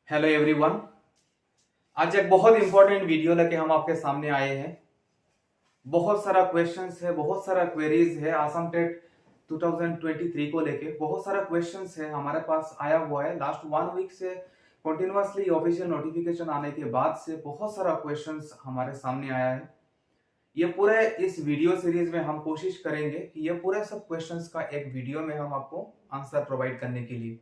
Hello everyone. आज एक बहुत इंपॉर्टेंट वीडियो लेके हम आपके सामने आए हैं। बहुत सारा क्वेश्चंस है, बहुत सारा क्वेरीज है। आसाम टेट 2023 को लेके बहुत सारा क्वेश्चंस है हमारे पास आया हुआ है। लास्ट 1 वीक से कंटिन्यूअसली ऑफिशियल नोटिफिकेशन आने के बाद से बहुत सारा क्वेश्चंस हमारे सामने आया है। ये पूरे इस वीडियो सीरीज में हम कोशिश करेंगे कि ये पूरे सब क्वेश्चंस का एक वीडियो में हम आपको आंसर प्रोवाइड करने के लिए,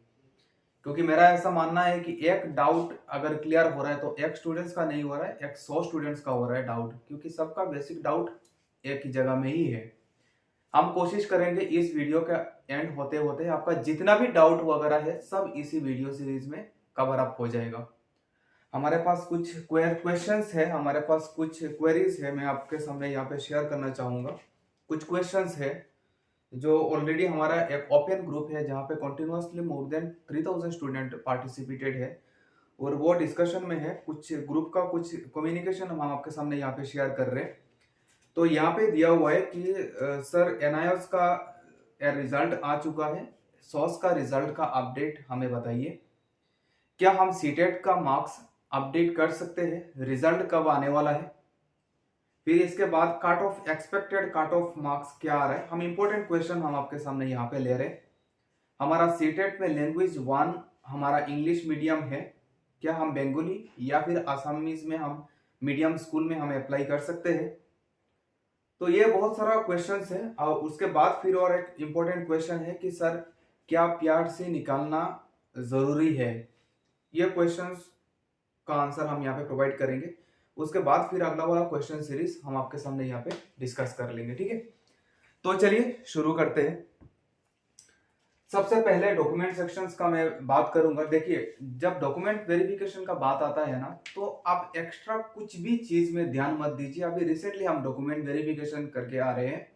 क्योंकि मेरा ऐसा मानना है कि एक डाउट अगर क्लियर हो रहा है तो एक स्टूडेंट्स का नहीं हो रहा है, एक 100 स्टूडेंट्स का हो रहा है डाउट, क्योंकि सबका बेसिक डाउट एक ही जगह में ही है। हम कोशिश करेंगे इस वीडियो का एंड होते होते आपका जितना भी डाउट वगैरह है सब इसी वीडियो सीरीज में कवर अप हो जाएगा। हमारे पास कुछ क्वेश्चंस है, हमारे पास कुछ क्वेरीज है, मैं आपके सामने यहाँ पे शेयर करना चाहूंगा। कुछ क्वेश्चंस है जो ऑलरेडी हमारा एक ओपन ग्रुप है जहाँ पे continuously more than 3000 student participated है और वो डिस्कशन में है। कुछ ग्रुप का कुछ कम्युनिकेशन हम आपके सामने यहाँ पे शेयर कर रहे हैं। तो यहाँ पे दिया हुआ है कि सर एनआईएस का रिजल्ट आ चुका है, सॉस का रिजल्ट का अपडेट हमें बताइए। क्या हम सीटेट का मार्क्स अपडेट कर सकते हैं? रिजल्ट कब आने वाला है? फिर इसके बाद cut off, expected cut off marks क्या आ रहा है? हम इंपॉर्टेंट क्वेश्चन हम आपके सामने यहाँ पे ले रहे हैं। हमारा सीटेट में लैंग्वेज 1 हमारा इंग्लिश मीडियम है, क्या हम बंगाली या फिर आसामीज में हम मीडियम स्कूल में हम अप्लाई कर सकते हैं? तो ये बहुत सारा क्वेश्चंस है। और उसके बाद फिर और एक इंपॉर्टेंट क्वेश्चन है कि सर क्या पीआरसी निकालना जरूरी है? ये क्वेश्चंस का आंसर हम यहाँ पे प्रोवाइड करेंगे। उसके बाद फिर अगला वाला क्वेश्चन सीरीज हम आपके सामने यहाँ पे डिस्कस कर लेंगे, ठीक है। तो चलिए शुरू करते हैं। सबसे पहले डॉक्यूमेंट सेक्शंस का मैं बात करूंगा। देखिए, जब डॉक्यूमेंट वेरिफिकेशन का बात आता है ना, तो आप एक्स्ट्रा कुछ भी चीज में ध्यान मत दीजिए। अभी रिसेंटली हम डॉक्यूमेंट वेरिफिकेशन करके आ रहे हैं,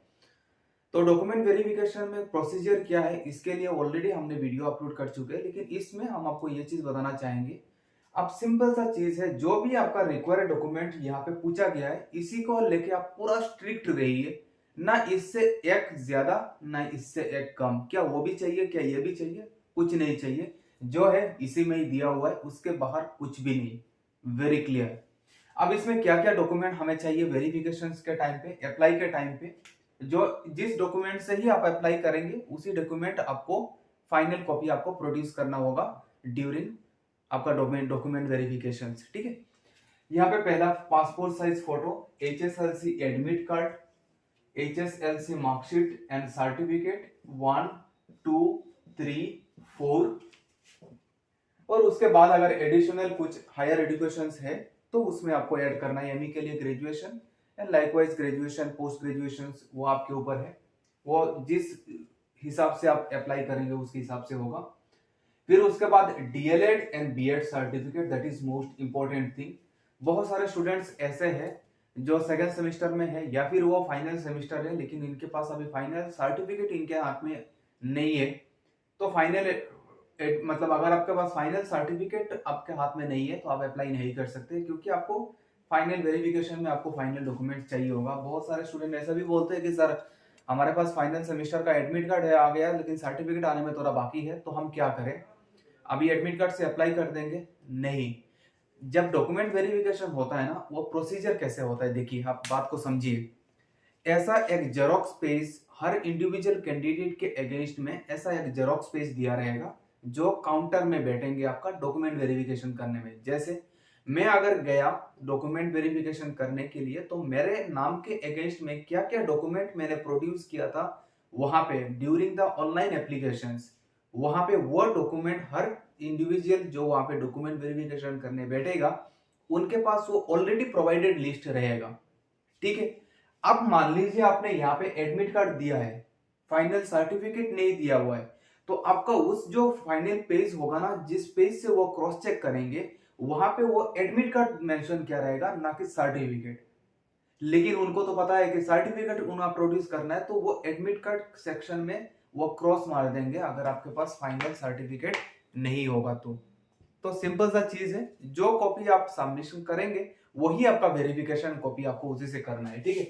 तो डॉक्यूमेंट वेरिफिकेशन में प्रोसीजर क्या है इसके लिए ऑलरेडी हमने वीडियो अपलोड कर चुके हैं, लेकिन इसमें हम आपको ये चीज बताना चाहेंगे। अब सिंपल सा चीज है, जो भी आपका रिक्वायर्ड डॉक्यूमेंट यहाँ पे पूछा गया है इसी को लेके आप पूरा स्ट्रिक्ट रहिए। ना इससे एक ज्यादा ना इससे एक कम। क्या वो भी चाहिए, क्या ये भी चाहिए? कुछ नहीं चाहिए। जो है इसी में ही दिया हुआ है, उसके बाहर कुछ भी नहीं। Very clear. अब इसमें क्या क्या डॉक्यूमेंट हमें चाहिए वेरिफिकेशन के टाइम पे, अप्लाई के टाइम पे? जो जिस डॉक्यूमेंट से ही आप अप्लाई करेंगे उसी डॉक्यूमेंट आपको फाइनल कॉपी आपको प्रोड्यूस करना होगा ड्यूरिंग आपका डॉक्यूमेंट वेरिफिकेशन, ठीक है। यहाँ पे पहला passport size photo, HSLC admit card, HSLC marksheet and certificate 1, 2, 3, 4। और उसके बाद अगर एडिशनल कुछ हायर एजुकेशन है तो उसमें आपको ऐड करना है। एमई के लिए graduation and likewise graduation, post graduation वो आपके ऊपर है, वो जिस हिसाब से आप अप्लाई करेंगे उसके हिसाब से होगा। फिर उसके बाद DElEd and BEd certificate, that is most important thing. बहुत सारे स्टूडेंट्स ऐसे हैं जो सेकेंड सेमेस्टर में है या फिर वो फाइनल सेमेस्टर है, लेकिन इनके पास अभी फाइनल सर्टिफिकेट इनके हाथ में नहीं है। तो फाइनल मतलब अगर आपके पास फाइनल सर्टिफिकेट आपके हाथ में नहीं है तो आप अप्लाई नहीं कर सकते, क्योंकि आपको फाइनल वेरिफिकेशन में आपको फाइनल डॉक्यूमेंट चाहिए होगा। बहुत सारे स्टूडेंट ऐसा भी बोलते हैं कि सर हमारे पास फाइनल सेमेस्टर का एडमिट कार्ड है आ गया, लेकिन सर्टिफिकेट आने में थोड़ा बाकी है, तो हम क्या करें? अभी एडमिट कार्ड से अप्लाई कर देंगे? नहीं। जब डॉक्यूमेंट वेरिफिकेशन होता है ना, वो प्रोसीजर कैसे होता है, देखिए आप बात को समझिए। ऐसा एक जेरोक्स पेज हर इंडिविजुअल कैंडिडेट के अगेंस्ट में ऐसा एक जेरोक्स पेज दिया रहेगा जो काउंटर में बैठेंगे आपका डॉक्यूमेंट वेरिफिकेशन करने में। जैसे मैं अगर गया डॉक्यूमेंट वेरिफिकेशन करने के लिए, तो मेरे नाम के अगेंस्ट में क्या क्या डॉक्यूमेंट मैंने प्रोड्यूस किया था वहां पे ड्यूरिंग द ऑनलाइन एप्लीकेशंस, वहां पे वो डॉक्यूमेंट हर इंडिविजुअल जो वहां पे डॉक्यूमेंट वेरिफिकेशन करने बैठेगा उनके पास वो ऑलरेडी प्रोवाइडेड लिस्ट रहेगा, ठीक है। अब मान लीजिए आपने यहाँ पे एडमिट कार्ड दिया है, फाइनल सर्टिफिकेट नहीं दिया हुआ है, तो आपका उस जो फाइनल पेज होगा ना, जिस पेज से वो क्रॉस चेक करेंगे वहां पे वो एडमिट कार्ड मेंशन किया रहेगा, ना कि सर्टिफिकेट। लेकिन उनको तो पता है कि सर्टिफिकेट उन्हें प्रोड्यूस करना है, तो वो एडमिट कार्ड सेक्शन में वो क्रॉस मार देंगे अगर आपके पास फाइनल सर्टिफिकेट नहीं होगा तो सिंपल सा चीज है, जो कॉपी आप सबमिशन करेंगे वही आपका वेरिफिकेशन कॉपी आपको उसी से करना है, ठीक है।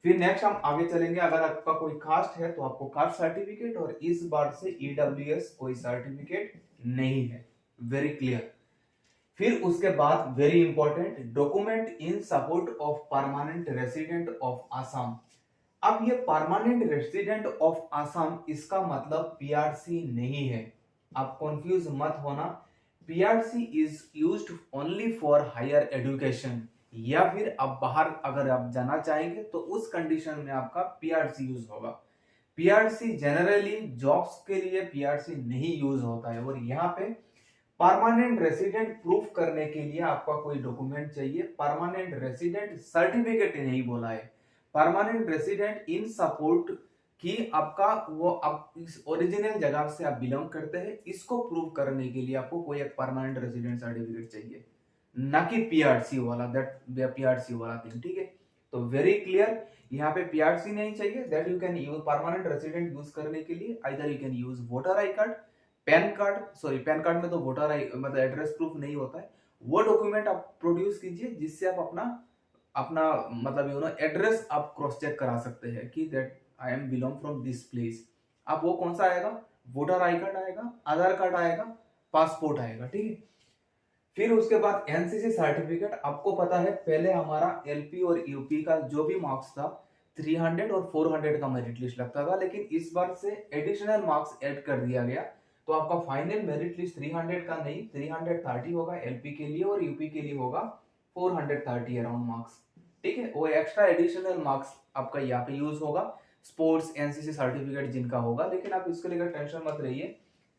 फिर नेक्स्ट हम आगे चलेंगे। अगर आपका कोई कास्ट है तो आपको कास्ट सर्टिफिकेट, और इस बार से ईडब्ल्यूएस कोई सर्टिफिकेट नहीं है। Very clear. फिर उसके बाद very important, document in support of permanent resident of Assam. अब ये परमानेंट रेसिडेंट ऑफ आसाम, इसका मतलब पीआरसी नहीं है, आप कंफ्यूज मत होना। PRC is used only for higher education, या फिर आप बाहर अगर आप जाना चाहेंगे तो उस कंडीशन में आपका पीआरसी यूज होगा। पीआरसी जनरली जॉब्स के लिए पीआरसी नहीं यूज होता है। और यहाँ पे परमानेंट रेसिडेंट प्रूफ करने के लिए आपका कोई डॉक्यूमेंट चाहिए। परमानेंट रेसिडेंट सर्टिफिकेट नहीं बोला है, परमानेंट रेसिडेंट इन सपोर्ट कि आपका वो आप इस ओरिजिनल जगह से आप बिलोंग करते हैं, इसको प्रूव करने के लिए आपको कोई एक परमानेंट रेसिडेंट सर्टिफिकेट चाहिए, ना कि पीआरसी वाला, दैट पीआरसी वाला थिंग, ठीक है। तो वेरी क्लियर, यहाँ पे पीआरसी नहीं चाहिए, that you can use permanent resident use करने के लिए either you can use voter I card, pan card, sorry pan card में तो वोटर आई मतलब एड्रेस प्रूफ नहीं होता है, वो डॉक्यूमेंट आप प्रोड्यूस कीजिए जिससे आप अपना अपना मतलब यू नो एड्रेस आप क्रॉस चेक करा सकते हैं कि that I am belong from this place. अब वो कौन सा आएगा, वोटर आई कार्ड आएगा, आधार कार्ड आएगा, पासपोर्ट आएगा, ठीक है। फिर उसके बाद एनसीसी सर्टिफिकेट, आपको पता है पहले हमारा एलपी और यूपी का जो भी मार्क्स था 300 और 400 का मेरिट लिस्ट लगता था, लेकिन इस बार से एडिशनल मार्क्स ऐड कर दिया गया, तो आपका फाइनल मेरिट लिस्ट 300 का नहीं 330 होगा एलपी के लिए, और यूपी के लिए होगा 430 अराउंड मार्क्स, ठीक है। वो एक्स्ट्रा एडिशनल मार्क्स आपका यहाँ पे यूज होगा स्पोर्ट्स एनसीसी सर्टिफिकेट जिनका होगा, लेकिन आप इसको लेकर टेंशन मत रहिए,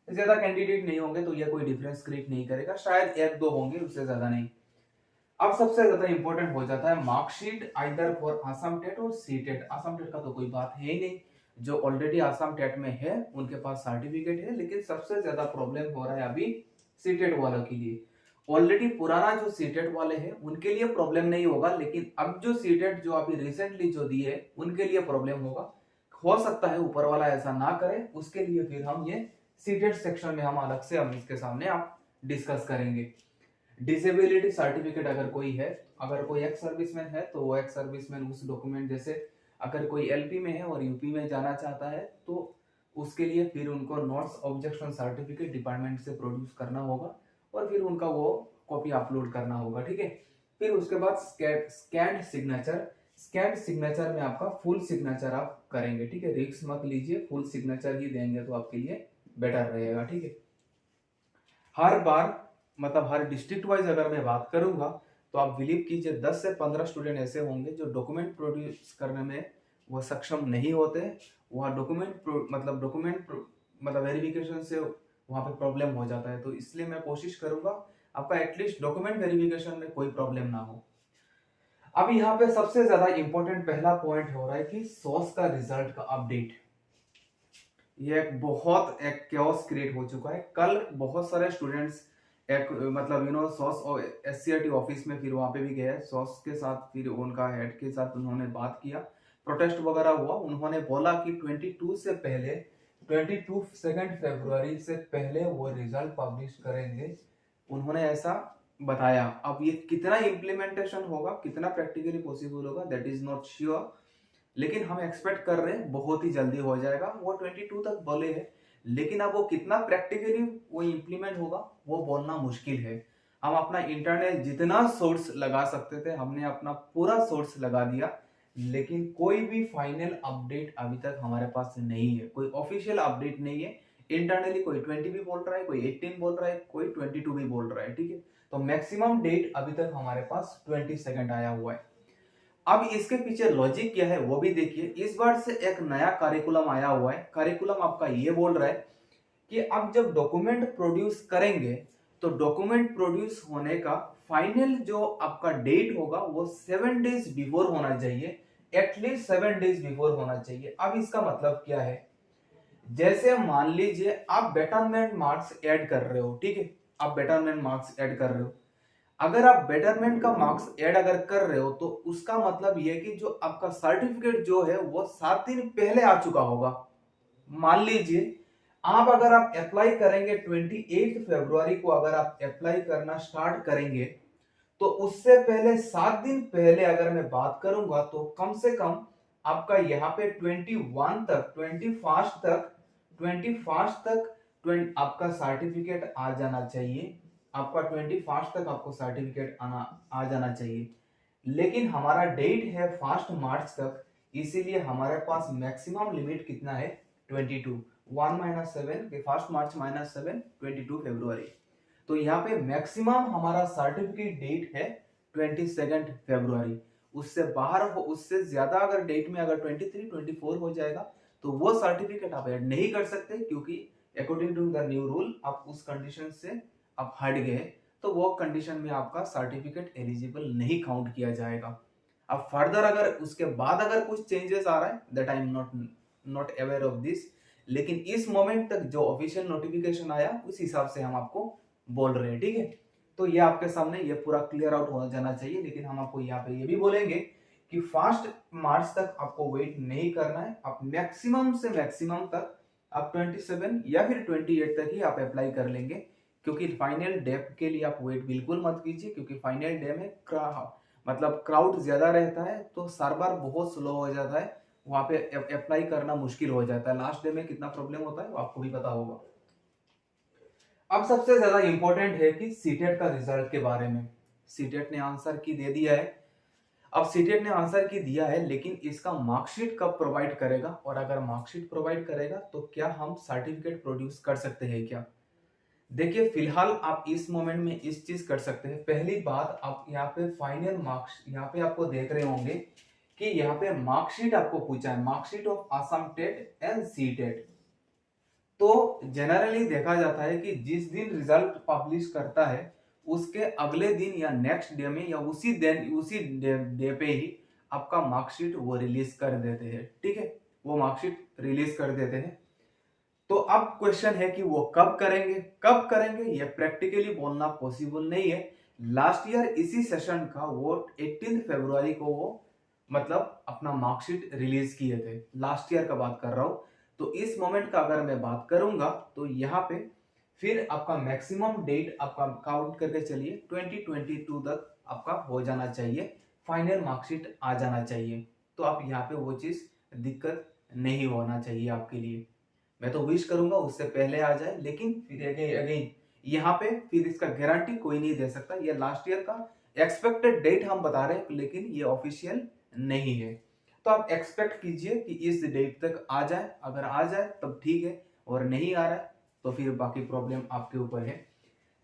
ज्यादा कैंडिडेट नहीं होंगे तो यह कोई डिफरेंस क्रिएट नहीं करेगा, शायद एक दो होंगे, उससे ज्यादा नहीं। अब सबसे ज्यादा इंपॉर्टेंट हो जाता है marksheet either for Assam TET और सी टेट। आसाम टेट का तो कोई बात है ही नहीं, जो ऑलरेडी आसाम टेट में है उनके पास सर्टिफिकेट है, लेकिन सबसे ज्यादा प्रॉब्लम हो रहा है अभी सी टेट वालों के लिए। ऑलरेडी पुराना जो सी टेट वाले हैं उनके लिए प्रॉब्लम नहीं होगा, लेकिन अब जो सी टेट जो अभी रिसेंटली जो दी है उनके लिए प्रॉब्लम होगा। हो सकता है ऊपर वाला ऐसा ना करे, उसके लिए फिर हम ये सीटेड सेक्शन में हम अलग से हम इसके सामने आप डिस्कस करेंगे। डिसेबिलिटी सर्टिफिकेट अगर कोई है, अगर कोई एक्स सर्विसमैन है तो वो एक्स सर्विसमैन उस डॉक्यूमेंट, जैसे अगर कोई एलपी में है और यूपी में जाना चाहता है तो उसके लिए फिर उनको नोट्स ऑब्जेक्शन सर्टिफिकेट डिपार्टमेंट से प्रोड्यूस करना होगा और फिर उनका वो कॉपी अपलोड करना होगा, ठीक है। फिर उसके बाद स्कैन्ड सिग्नेचर, स्कैन्ड सिग्नेचर में आपका फुल सिग्नेचर आप करेंगे, ठीक है, रिस्क मत लीजिए, फुल सिग्नेचर ही देंगे तो आपके लिए बेटर रहेगा, ठीक है। हर बार मतलब हर डिस्ट्रिक्ट वाइज अगर मैं बात करूंगा तो आप बिलीव कीजिए 10 से 15 स्टूडेंट ऐसे होंगे जो डॉक्यूमेंट प्रोड्यूस करने में वो सक्षम नहीं होते, वहाँ डॉक्यूमेंट मतलब वेरिफिकेशन से वहाँ पे प्रॉब्लम हो जाता है, तो इसलिए मैं कोशिश करूंगा आपका एटलीस्ट डॉक्यूमेंट वेरिफिकेशन में कोई प्रॉब्लम ना हो। अब यहाँ पे सबसे ज्यादा इंपॉर्टेंट पहला पॉइंट हो रहा है कि सोर्स का रिजल्ट का अपडेट। ये एक बहुत एक कैओस क्रिएट हो चुका है। कल बहुत सारे स्टूडेंट्स एक मतलब सॉस और एससीईआरटी ऑफिस में फिर वहां पे भी गए, सॉस के साथ फिर उनका हेड के साथ उन्होंने बात किया, प्रोटेस्ट वगैरह हुआ। उन्होंने बोला कि 22 से पहले 22 फरवरी से पहले वो रिजल्ट पब्लिश करेंगे, उन्होंने ऐसा बताया। अब ये कितना इम्प्लीमेंटेशन होगा, कितना प्रैक्टिकली पॉसिबल होगा, दैट इज नॉट श्योर, लेकिन हम एक्सपेक्ट कर रहे हैं बहुत ही जल्दी हो जाएगा। वो 22 तक बोले हैं, लेकिन अब वो कितना प्रैक्टिकली वो इम्प्लीमेंट होगा वो बोलना मुश्किल है। हम अपना इंटरनेट जितना सोर्स लगा सकते थे हमने अपना पूरा सोर्स लगा दिया, लेकिन कोई भी फाइनल अपडेट अभी तक हमारे पास नहीं है, कोई ऑफिशियल अपडेट नहीं है। इंटरनली कोई 20 भी बोल रहा है, कोई 18 बोल रहा है, कोई 22 भी बोल रहा है, ठीक है। तो मैक्सिमम डेट अभी तक हमारे पास 22 आया हुआ है। अब इसके पीछे लॉजिक क्या है वो भी देखिए। इस बार से एक नया करिकुलम आया हुआ है। करिकुलम आपका ये बोल रहा है कि अब जब डॉक्यूमेंट प्रोड्यूस करेंगे तो डॉक्यूमेंट प्रोड्यूस होने का फाइनल जो आपका डेट होगा वो 7 डेज बिफोर होना चाहिए, एटलीस्ट 7 डेज बिफोर होना चाहिए। अब इसका मतलब क्या है, जैसे मान लीजिए आप बेटरमेंट मार्क्स ऐड कर रहे हो, ठीक है, आप बेटरमेंट मार्क्स ऐड कर रहे हो। अगर आप बेटरमेंट का मार्क्स ऐड अगर कर रहे हो तो उसका मतलब यह कि जो आपका सर्टिफिकेट जो है वो 7 दिन पहले आ चुका होगा। मान लीजिए आप अगर आप अप्लाई करेंगे 28 फरवरी को, अगर आप अप्लाई करना स्टार्ट करेंगे तो उससे पहले 7 दिन पहले अगर मैं बात करूंगा तो कम से कम आपका यहाँ पे 21 तक 21 तक आपका सर्टिफिकेट आ जाना चाहिए। आपका 21 तक आपको सर्टिफिकेट आ जाना चाहिए, लेकिन हमारा डेट है 1 मार्च तक, इसीलिए हमारे पास मैक्सिमम लिमिट कितना है 22, 1 - 7 के 1 मार्च -7 22 फरवरी। तो यहाँ पे मैक्सिमम हमारा सर्टिफिकेट डेट है 22 फरवरी। उससे बाहर हो, उससे ज्यादा अगर डेट में अगर 23 24 हो जाएगा तो वो सर्टिफिकेट आप ऐड नहीं कर सकते, क्योंकि according to the new rule आप उस कंडीशन से आप हट गए, तो वो कंडीशन में आपका सर्टिफिकेट एलिजिबल नहीं काउंट किया जाएगा। अब फर्दर अगर उसके बाद अगर कुछ चेंजेस आ रहा है, that I am not aware of this, लेकिन इस मोमेंट तक जो ऑफिशियल नोटिफिकेशन आया उस हिसाब से हम आपको बोल रहे हैं, ठीक है। तो ये आपके सामने ये पूरा क्लियर आउट हो जाना चाहिए, लेकिन हम आपको यहाँ पे ये भी बोलेंगे कि 1 मार्च तक आपको वेट नहीं करना है, आप मैक्सिमम से मैक्सिमम तक आप 27 या फिर 28 तक ही आप अप्लाई कर लेंगे, क्योंकि फाइनल डे के लिए आप वेट बिल्कुल मत कीजिए, क्योंकि फाइनल डे में मतलब क्राउड ज्यादा रहता है, तो सर्वर बहुत स्लो हो जाता है, वहां पे अप्लाई करना मुश्किल हो जाता है। लास्ट डे में कितना प्रॉब्लम होता है वो आपको भी पता होगा। अब सबसे ज्यादा इंपॉर्टेंट है कि सीटेट का रिजल्ट के बारे में। सीटेट ने आंसर की दे दिया है। अब सीटेट ने आंसर की दिया है, लेकिन इसका मार्कशीट कब प्रोवाइड करेगा, और अगर मार्कशीट प्रोवाइड करेगा तो क्या हम सर्टिफिकेट प्रोड्यूस कर सकते हैं क्या। देखिए फिलहाल आप इस मोमेंट में इस चीज कर सकते हैं। पहली बात, आप यहाँ पे फाइनल मार्क्स यहाँ पे आपको देख रहे होंगे कि यहाँ पे मार्कशीट आपको पूछा है, marksheet of Assam TET and CTET. तो जनरली देखा जाता है कि जिस दिन रिजल्ट पब्लिश करता है उसके अगले दिन या नेक्स्ट डे में या उसी दिन उसी डे पे ही आपका मार्कशीट वो रिलीज कर देते हैं, ठीक है, वो मार्कशीट रिलीज कर देते हैं। तो अब क्वेश्चन है कि वो कब करेंगे, कब करेंगे ये प्रैक्टिकली बोलना पॉसिबल नहीं है। लास्ट ईयर इसी सेशन का वो 18 फरवरी को वो मतलब अपना मार्कशीट रिलीज किए थे, लास्ट ईयर का बात कर रहा हूं। तो इस मोमेंट का अगर मैं बात करूंगा तो यहाँ पे फिर आपका मैक्सिमम डेट आपका काउंट करके चलिए 2022 तक आपका हो जाना चाहिए, फाइनल मार्कशीट आ जाना चाहिए। तो आप यहाँ पे वो चीज दिक्कत नहीं होना चाहिए आपके लिए। मैं तो विश करूंगा उससे पहले आ जाए, लेकिन फिर अगेन यहाँ पे फिर इसका गारंटी कोई नहीं दे सकता। ये लास्ट ईयर का एक्सपेक्टेड डेट हम बता रहे हैं, लेकिन ये ऑफिशियल नहीं है। तो आप एक्सपेक्ट कीजिए कि इस डेट तक आ जाए, अगर आ जाए तब ठीक है, और नहीं आ रहा है तो फिर बाकी प्रॉब्लम आपके ऊपर है।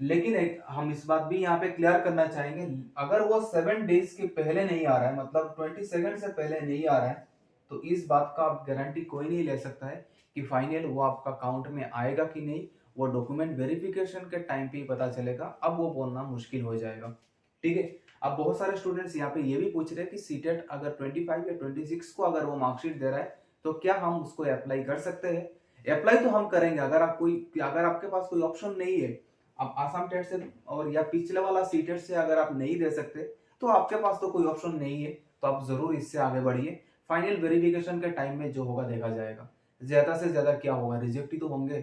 लेकिन हम इस बात भी यहाँ पे क्लियर करना चाहेंगे, अगर वो 7 डेज के पहले नहीं आ रहा है, मतलब 22 से पहले नहीं आ रहा है, तो इस बात का आप गारंटी कोई नहीं ले सकता है कि फाइनल वो आपका अकाउंट में आएगा कि नहीं। वो डॉक्यूमेंट वेरिफिकेशन के टाइम पे ही पता चलेगा, अब वो बोलना मुश्किल हो जाएगा, ठीक है। अब बहुत सारे स्टूडेंट्स यहाँ पे ये भी पूछ रहे हैं कि सीटेट अगर 25 या 26 को अगर वो मार्कशीट दे रहा है तो क्या हम उसको अप्लाई कर सकते हैं। अप्लाई तो हम करेंगे, अगर आपके पास कोई ऑप्शन नहीं है, आप आसाम टेट से और या पिछले वाला सीटेट से अगर आप नहीं दे सकते तो आपके पास तो कोई ऑप्शन नहीं है, तो आप जरूर इससे आगे बढ़िए। फाइनल वेरिफिकेशन के टाइम में जो होगा देखा जाएगा, ज्यादा से ज्यादा क्या होगा, रिजेक्ट ही तो होंगे,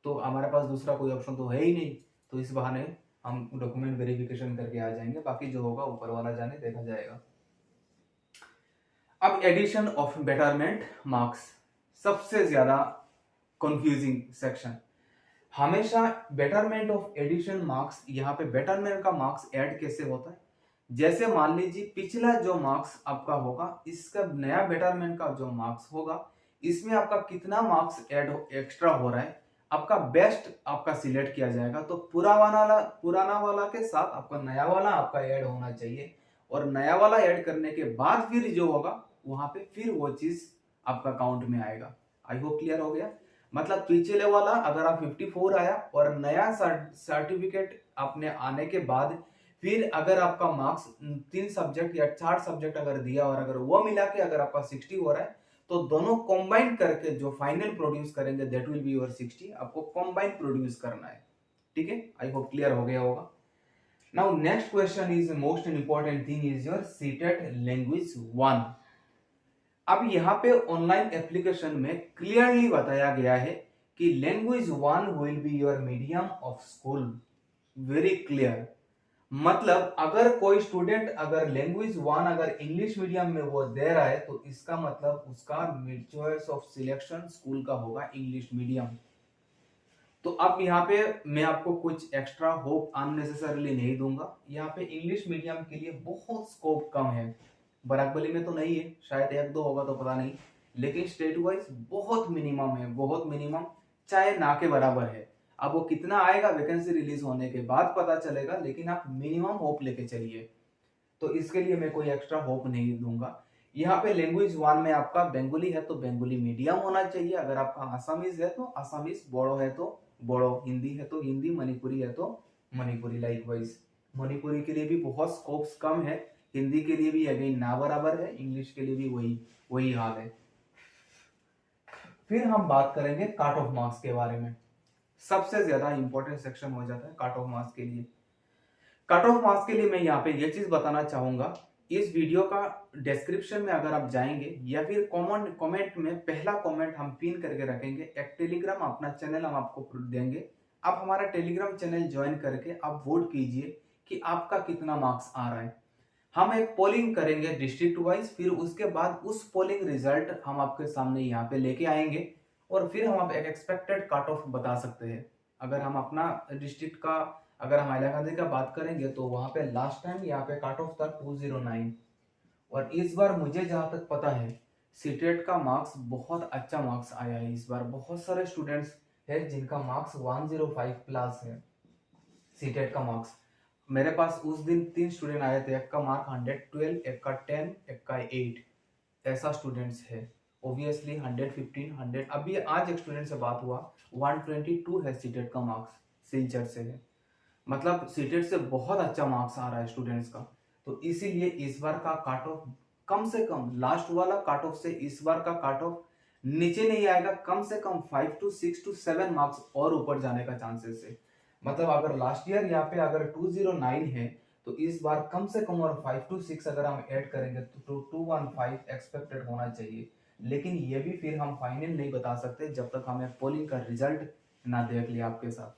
तो हमारे पास दूसरा कोई ऑप्शन तो है ही नहीं। तो इस बहाने हम डॉक्यूमेंट वेरिफिकेशन करके आ जाएंगे, बाकी जो होगा ऊपर वाला जाने देखा जाएगा। अब एडिशन ऑफ बेटरमेंट मार्क्स, सबसे ज्यादा कंफ्यूजिंग सेक्शन। हमेशा बेटरमेंट ऑफ एडिशन मार्क्स, यहाँ पे बेटरमेंट का मार्क्स ऐड कैसे होता है, जैसे मान लीजिए पिछला जो मार्क्स आपका होगा, इसका नया बेटरमेंट का जो मार्क्स होगा, इसमें आपका कितना मार्क्स ऐड एक्स्ट्रा हो रहा है, आपका बेस्ट आपका सिलेक्ट किया जाएगा। तो पुराना वाला के साथ आपका नया वाला आपका ऐड होना चाहिए, और नया वाला ऐड करने के बाद फिर जो होगा वहां पे फिर वो चीज आपका अकाउंट में आएगा। आई होप क्लियर हो गया। मतलब पिछले वाला अगर आप 54 आया और नया सर्टिफिकेट आपने आने के बाद फिर अगर आपका मार्क्स 3 सब्जेक्ट या 4 सब्जेक्ट अगर दिया और अगर वो मिला के अगर आपका 60 हो रहा है, तो दोनों कॉम्बाइन करके जो फाइनल प्रोड्यूस करेंगे दैट विल बी योर 60। आपको कॉम्बाइन प्रोड्यूस करना है, ठीक है। आई होप क्लियर हो गया होगा। Now next question is most important thing is your CTET language 1। अब यहाँ पे ऑनलाइन एप्लीकेशन में क्लियरली बताया गया है कि language 1 will be your medium of school, very clear. मतलब अगर कोई स्टूडेंट अगर लैंग्वेज 1 अगर इंग्लिश मीडियम में वो दे रहा है, तो इसका मतलब उसका चॉइस ऑफ सिलेक्शन स्कूल का होगा इंग्लिश मीडियम। तो अब यहाँ पे मैं आपको कुछ एक्स्ट्रा होप अननेसेसरली नहीं दूंगा। यहाँ पे इंग्लिश मीडियम के लिए बहुत स्कोप कम है, बराकबली में तो नहीं है, शायद एक दो होगा तो पता नहीं, लेकिन स्टेट वाइज बहुत मिनिमम है, बहुत मिनिमम, चाहे ना के बराबर है। अब वो कितना आएगा वैकेंसी रिलीज होने के बाद पता चलेगा, लेकिन आप मिनिमम होप लेके चलिए। तो इसके लिए मैं कोई एक्स्ट्रा होप नहीं दूंगा। यहाँ पे लैंग्वेज वन में आपका बंगाली है तो बंगाली मीडियम होना चाहिए, अगर आपका आसामीज है तो आसामीज, बोड़ो है तो बोड़ो, हिंदी है तो हिंदी, मणिपुरी है तो मणिपुरी। लाइकवाइज मणिपुरी के लिए भी बहुत स्कोप्स कम है, हिंदी के लिए भी अगेन ना बराबर है, इंग्लिश के लिए भी वही वही हाल है। फिर हम बात करेंगे कट ऑफ मार्क्स के बारे में। सबसे ज्यादा इंपॉर्टेंट सेक्शन हो जाता है कट ऑफ मार्क्स के लिए। कट ऑफ मार्क्स के लिए मैं यहाँ पे ये चीज बताना चाहूंगा, इस वीडियो का डिस्क्रिप्शन में अगर आप जाएंगे या फिर कमेंट में पहला कमेंट हम पिन करके रखेंगे, एक टेलीग्राम अपना चैनल हम आपको देंगे। आप हमारा टेलीग्राम चैनल ज्वाइन करके आप वोट कीजिए कि आपका कितना मार्क्स आ रहा है। हम एक पोलिंग करेंगे डिस्ट्रिक्ट वाइज, फिर उसके बाद उस पोलिंग रिजल्ट हम आपके सामने यहाँ पे लेके आएंगे और फिर हम आप एक एक्सपेक्टेड कट ऑफ बता सकते हैं। अगर हम अपना डिस्ट्रिक्ट का, अगर हम हैलाकंदी का बात करेंगे तो वहां पे लास्ट टाइम यहाँ पे कट ऑफ था 209, और इस बार मुझे जहां तक पता है सीटेट का मार्क्स बहुत अच्छा मार्क्स आया है। इस बार बहुत सारे स्टूडेंट्स है जिनका मार्क्स 105 प्लस है, सीटेट का मार्क्स। मेरे पास उस दिन 3 स्टूडेंट आए थे, एक का मार्क 112, एक का 10, एक का 8, ऐसा स्टूडेंट्स है। ऑब्वियसली 115, 100, अभी आज एक स्टूडेंट से बात हुआ 122 है सीटेट का मार्क्स, सिलचर से है। मतलब सीटेट से बहुत अच्छा मार्क्स आ रहा है स्टूडेंट्स का। तो इसीलिए इस बार का कट ऑफ कम से कम लास्ट वाला कट ऑफ से इस बार का कट ऑफ नीचे नहीं आएगा, कम से कम 5 to 6 to 7 मार्क्स और ऊपर जाने का चांसेस है। मतलब अगर लास्ट ईयर यहाँ पे अगर 209 है तो इस बार कम से कम और 5 to 6 अगर हम ऐड करेंगे तो 215 एक्सपेक्टेड होना चाहिए। लेकिन ये भी फिर हम फाइनल नहीं बता सकते जब तक हमें पोलिंग का रिजल्ट ना देख लिया आपके साथ।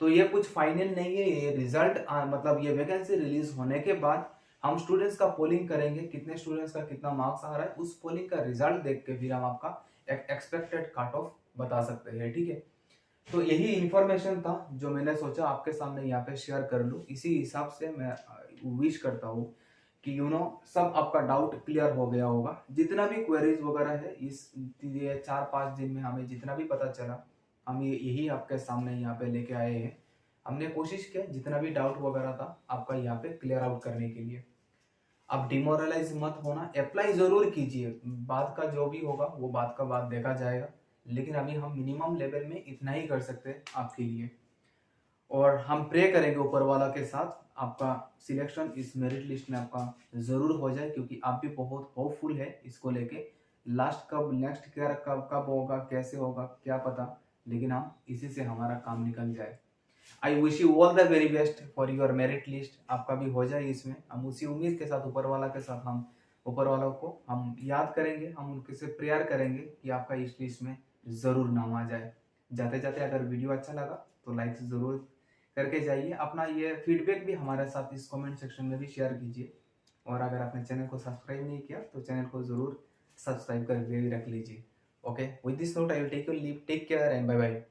तो ये कुछ फाइनल नहीं है, ये रिजल्ट मतलब ये वैकेंसी रिलीज होने के बाद हम स्टूडेंट्स का पोलिंग करेंगे, कितने स्टूडेंट्स का कितना मार्क्स आ रहा है, उस पोलिंग का रिजल्ट देख के फिर हम आपका एक एक्सपेक्टेड कट ऑफ बता सकते हैं। ठीक है, तो यही इंफॉर्मेशन था जो मैंने सोचा आपके सामने यहाँ पे शेयर कर लूँ। इसी हिसाब से मैं विश करता हूँ कि सब आपका डाउट क्लियर हो गया होगा। जितना भी क्वेरीज वगैरह है इस ये 4-5 दिन में हमें जितना भी पता चला, हम यही आपके सामने यहाँ पे लेके आए हैं। हमने कोशिश किया जितना भी डाउट वगैरह था आपका यहाँ पे क्लियर आउट करने के लिए। अब डिमोरलाइज मत होना, अप्लाई जरूर कीजिए, बाद का जो भी होगा वो बाद का बाद देखा जाएगा, लेकिन अभी हम मिनिमम लेवल में इतना ही कर सकते हैं आपके लिए। और हम प्रे करेंगे ऊपर वाला के साथ आपका सिलेक्शन इस मेरिट लिस्ट में आपका जरूर हो जाए, क्योंकि आप भी बहुत होपफुल है इसको लेके। लास्ट कब नेक्स्ट क्या कब कब होगा कैसे होगा क्या पता, लेकिन हम इसी से हमारा काम निकल जाए। I wish you all the very best for your merit list, आपका भी हो जाए इसमें। हम उसी उम्मीद के साथ ऊपर वाला के साथ हम ऊपर वालों को हम याद करेंगे, हम उनके से प्रेयर करेंगे कि आपका इस लिस्ट में जरूर नाम आ जाए। जाते जाते अगर वीडियो अच्छा लगा तो लाइक जरूर करके जाइए। अपना ये फीडबैक भी हमारे साथ इस कमेंट सेक्शन में भी शेयर कीजिए। और अगर आपने चैनल को सब्सक्राइब नहीं किया तो चैनल को जरूर सब्सक्राइब करके रख लीजिए। Okay, with this note I will take your leave, take care and bye bye.